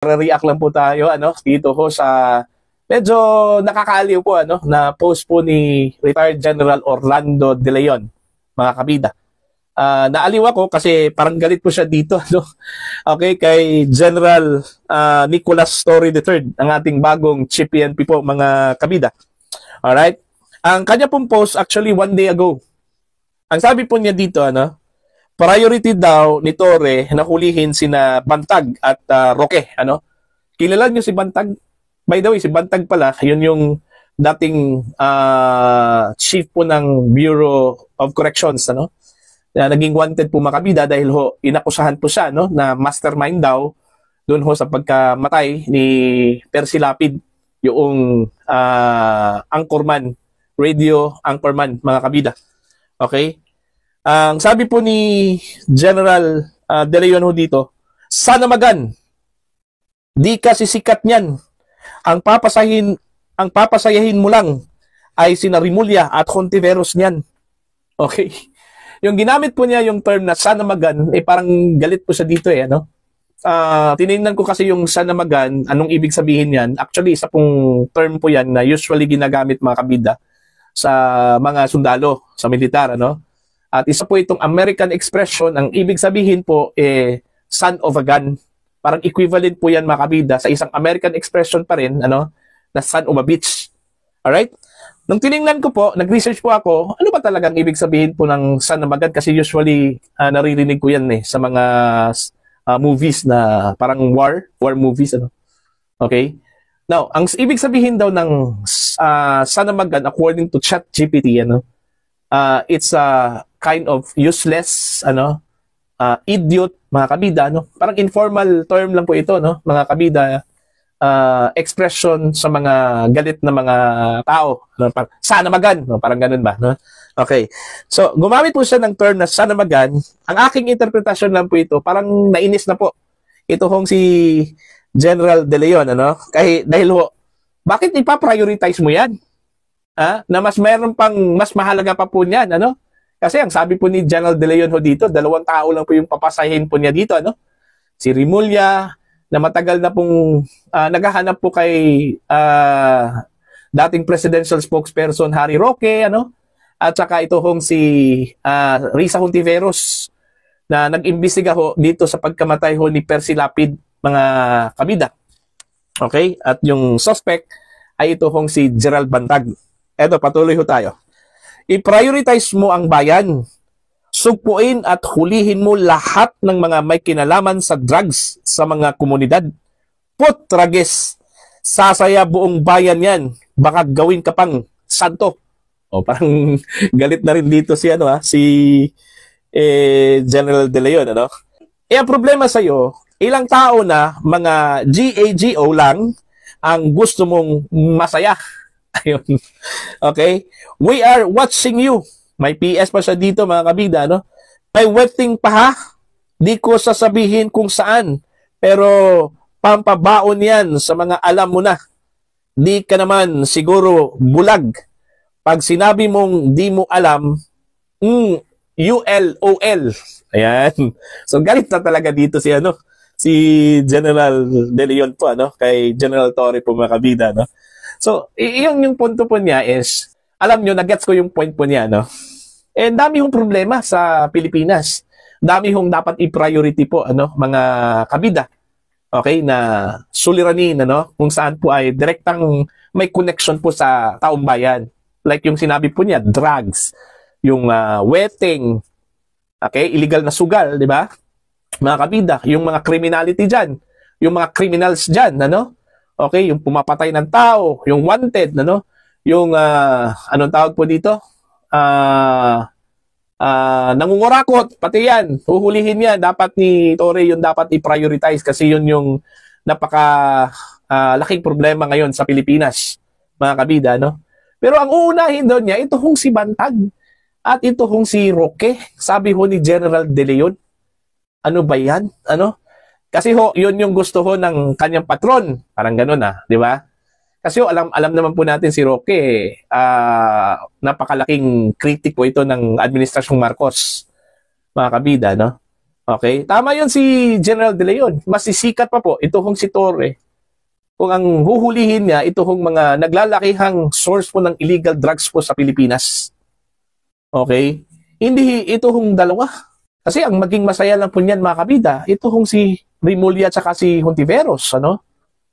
Re-react lang po tayo dito ho sa medyo nakakaaliw po na post po ni retired General Orlando De Leon, mga kabida. Naaliw ako kasi parang galit po siya dito okay, kay General Nicolas Torre III, ang ating bagong Chief PNP po, mga kabida. Alright? Ang kanya pong post actually 1 day ago. Ang sabi po niya dito priority daw ni Torre na hulihin sina Bantag at Roque. Kilala niyo si Bantag? By the way, si Bantag pala, yun yung dating chief po ng Bureau of Corrections. Na naging wanted po, makabida, dahil ho, inakusahan po siya na mastermind daw doon ho sa pagkamatay ni Percy Lapid, yung anchorman, radio anchorman, mga kabida. Okay? Ang sabi po ni General De Leon ho dito, sana magan, di kasi sikat niyan. Ang papasayahin mo lang ay sina Rimulya at Hontiveros niyan. Okay? Yung ginamit po niya yung term na sana magan, parang galit po siya dito tinignan ko kasi yung sana magan, anong ibig sabihin yan. Actually, isa pong term po yan na usually ginagamit, mga kabida, sa mga sundalo, sa militar, At isa po itong American expression, ang ibig sabihin po son of a gun. Parang equivalent po yan, mga kabida, sa isang American expression pa rin, na son of a bitch. Alright? Nung tiningnan ko po, nag-research po ako, ano ba talagang ibig sabihin po ng son of a gun? Kasi usually, naririnig ko yan sa mga movies na parang war movies, Okay? Now, ang ibig sabihin daw ng son of a gun, according to ChatGPT, it's a kind of useless, idiot, mga kabida, Parang informal term lang po ito, mga kabida, expression sa mga galit na mga tao. Sana magan, parang ganun ba, Okay. So, gumamit po siya ng term na sana magan. Ang aking interpretasyon lang po ito, parang nainis na po ito hong si General De Leon, dahil ho, bakit ipa-prioritize mo yan? Na mas mayroon pang mas mahalaga pa po niyan, Kasi ang sabi po ni General De Leon ho dito, 2 tao lang po yung papasahin po niya dito, Si Rimulya, na matagal na pong naghahanap po kay dating presidential spokesperson Harry Roque, At saka ito hong si Risa Hontiveros, na nag-imbestiga ho dito sa pagkamatay ho ni Percy Lapid, mga kabida. Okay? At yung suspect ay ito hong si Gerald Bantag. Eto, patuloy ho tayo. I-prioritize mo ang bayan. Sugpuin at hulihin mo lahat ng mga may kinalaman sa drugs sa mga komunidad. Putrages, sasaya buong bayan yan. Baka gawin ka pang santo. Parang galit na rin dito si General De Leon, ang problema sa iyo, ilang tao na mga GAGO lang ang gusto mong masaya. Ayun. Okay? We are watching you. May PS pa siya dito, mga kabida, May wetting pa ha? Di ko sasabihin kung saan. Pero pampabaon yan sa mga alam mo na. Di ka naman siguro bulag. Pag sinabi mong di mo alam, ULOL. Ayan. So galit na talaga dito si General De Leon po, kay General Torre po, mga kabida, So, yung punto po niya is, alam nyo, nag-gets ko yung point po niya, dami hong problema sa Pilipinas. Dami hong dapat i-priority po, mga kabida. Okay, na suliranin, kung saan po ay direktang may connection po sa taong bayan. Like yung sinabi po niya, drugs, yung wetting, okay, illegal na sugal, di ba? Mga kabida, yung mga criminality dyan, yung mga criminals dyan, Okay, yung pumapatay ng tao, yung wanted, yung anong tawag po dito? Nangungurakot, pati yan, huhulihin yan. Dapat ni Torre yung dapat i-prioritize kasi yun yung laking problema ngayon sa Pilipinas, mga kabida, Pero ang uunahin doon niya, ito hong si Bantag at ito hong si Roque. Sabi ho ni General De Leon, ano ba yan? Kasi yun yung gusto ng kanyang patron. Parang ganun di ba? Kasi alam naman po natin si Roque, napakalaking critic po ito ng Administrasyong Marcos, mga kabida, Okay? Tama yun si General De Leon. Mas sisikat pa po ito hong si Torre kung ang huhulihin niya ito hong mga naglalakihang source po ng illegal drugs po sa Pilipinas. Okay? Hindi ito hong dalawa. Kasi ang maging masaya lang po niyan mga kabida, ito hong si Rimulya at saka si Hontiveros, ano?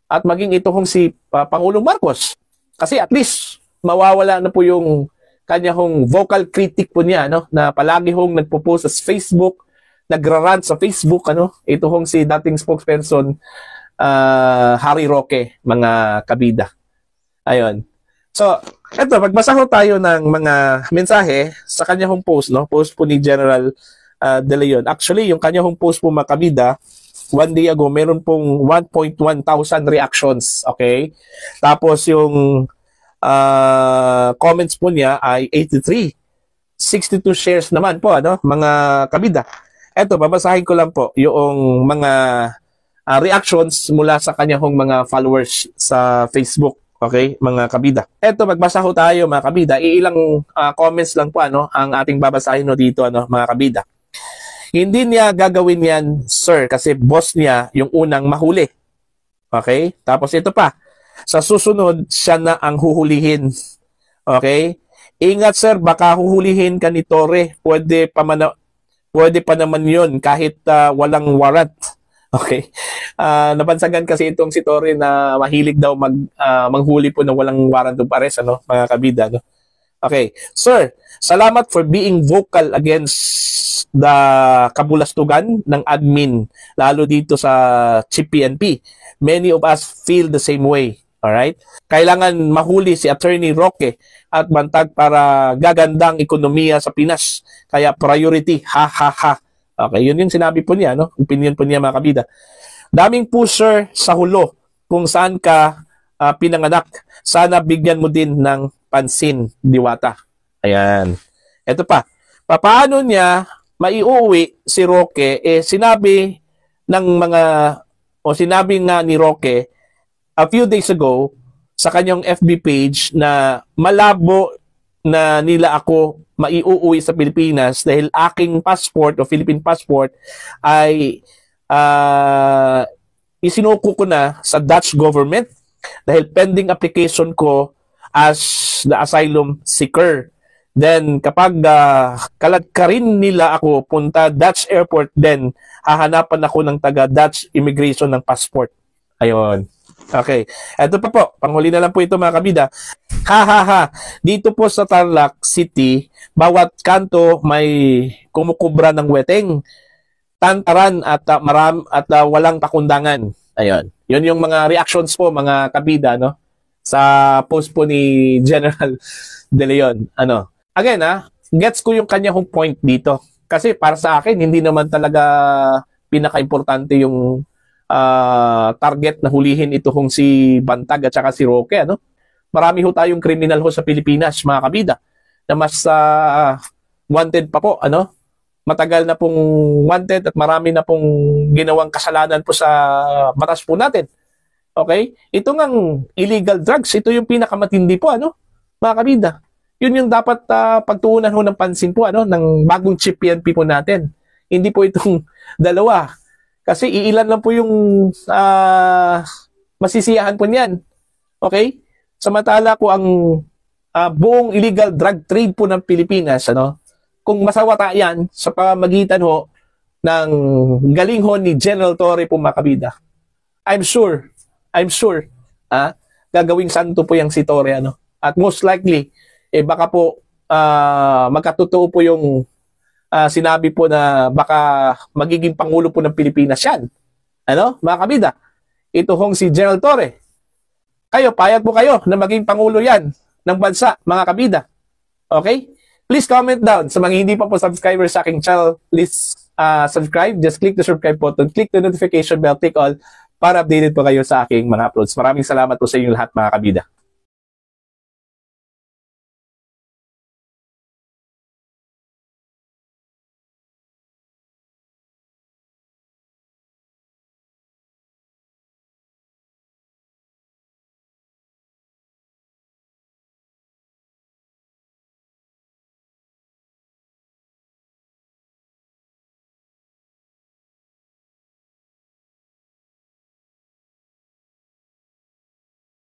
At maging ito hong si Pangulong Marcos. Kasi at least mawawala na po yung kanya hong vocal critic po niya, no? Na palagi hong nagpo-post sa Facebook, nagrarant sa Facebook, ano? Ito hong si dating spokesperson Harry Roque, mga kabida. Ayun. So, eto, magbasa ko tayo ng mga mensahe sa kanya hong post, no? Post po ni General De Leon. Actually, yung kanya hong post po mga kabida, one day ago, meron pong 1.1 thousand reactions. Okay? Tapos yung comments po niya ay 83. 62 shares naman po, ano, mga kabida. Eto, babasahin ko lang po yung mga reactions mula sa kanyang mga followers sa Facebook. Okay, mga kabida. Eto, magbasa ho tayo mga kabida. Iilang comments lang po, ano, ang ating babasahin no dito, ano, mga kabida. Hindi niya gagawin yan, sir, kasi boss niya yung unang mahuli. Okay? Tapos ito pa. Sa susunod, siya na ang huhulihin. Okay? Ingat, sir, baka huhulihin ka ni Torre. Pwede pa naman yun kahit walang warrant. Okay? Nabansagan kasi itong si Torre na mahilig daw manghuli po na walang warrant of arrest, ano, mga kabida. No? Okay. Sir, salamat for being vocal against the kabulastugan ng admin, lalo dito sa CPNP. Many of us feel the same way. Alright? Kailangan mahuli si Attorney Roque at Bantag para gagandang ekonomiya sa Pinas. Kaya priority, ha ha ha. Okay, yun yung sinabi po niya, no? Opinion po niya mga kabida. Daming pusher sa hulo kung saan ka pinanganak. Sana bigyan mo din ng pansin, Diwata. Ayan. Ito pa. Paano niya maiuwi si Roque? Sinabi nga ni Roque a few days ago sa kanyang FB page na malabo na nila ako maiuwi sa Pilipinas dahil aking passport o Philippine passport ay isinuko ko na sa Dutch government dahil pending application ko as the asylum seeker. Then, kapag kaladkarin nila ako punta Dutch airport, then hahanapan ako ng taga-Dutch immigration ng passport. Ayun. Okay. Ito pa po. Panghuli na lang po ito mga kabida. Ha ha ha. Dito po sa Tarlac City, bawat kanto may kumukubra ng weteng, tantaran at walang pakundangan. Ayun. Yun yung mga reactions po mga kabida, no? Sa post po ni General De Leon. Ano? Again, gets ko yung kanyang point dito. Kasi para sa akin, hindi naman talaga pinaka-importante yung target na hulihin ito kung si Bantag at saka si Roque. Ano? Marami ho tayong criminal ho sa Pilipinas, mga kabida, na mas wanted pa po. Ano? Matagal na pong wanted at marami na pong ginawang kasalanan po sa batas po natin. Okay? Ito ngang illegal drugs, ito yung pinakamatindi po, ano? Mga kabida. Yun yung dapat pagtuunan ho ng pansin po, ano, ng bagong chief PNP po natin. Hindi po itong dalawa. Kasi iilan lang po yung masisiyahan po niyan. Okay? Samantala po ang buong illegal drug trade po ng Pilipinas, ano, kung masawata yan sa pamagitan ho ng galing ho ni General Torre po mga kabida, I'm sure, gagawing santo po yung si Torre, ano. At most likely, baka po magkatotoo po yung sinabi po na baka magiging Pangulo po ng Pilipinas yan. Ano, mga kabida? Ito hong si General Torre. Kayo, payag po kayo na maging Pangulo yan ng bansa, mga kabida. Okay? Please comment down sa mga hindi pa po subscribers sa aking channel. Please subscribe. Just click the subscribe button. Click the notification bell. Click all para updated po kayo sa aking mga uploads. Maraming salamat po sa inyo lahat, mga kabida.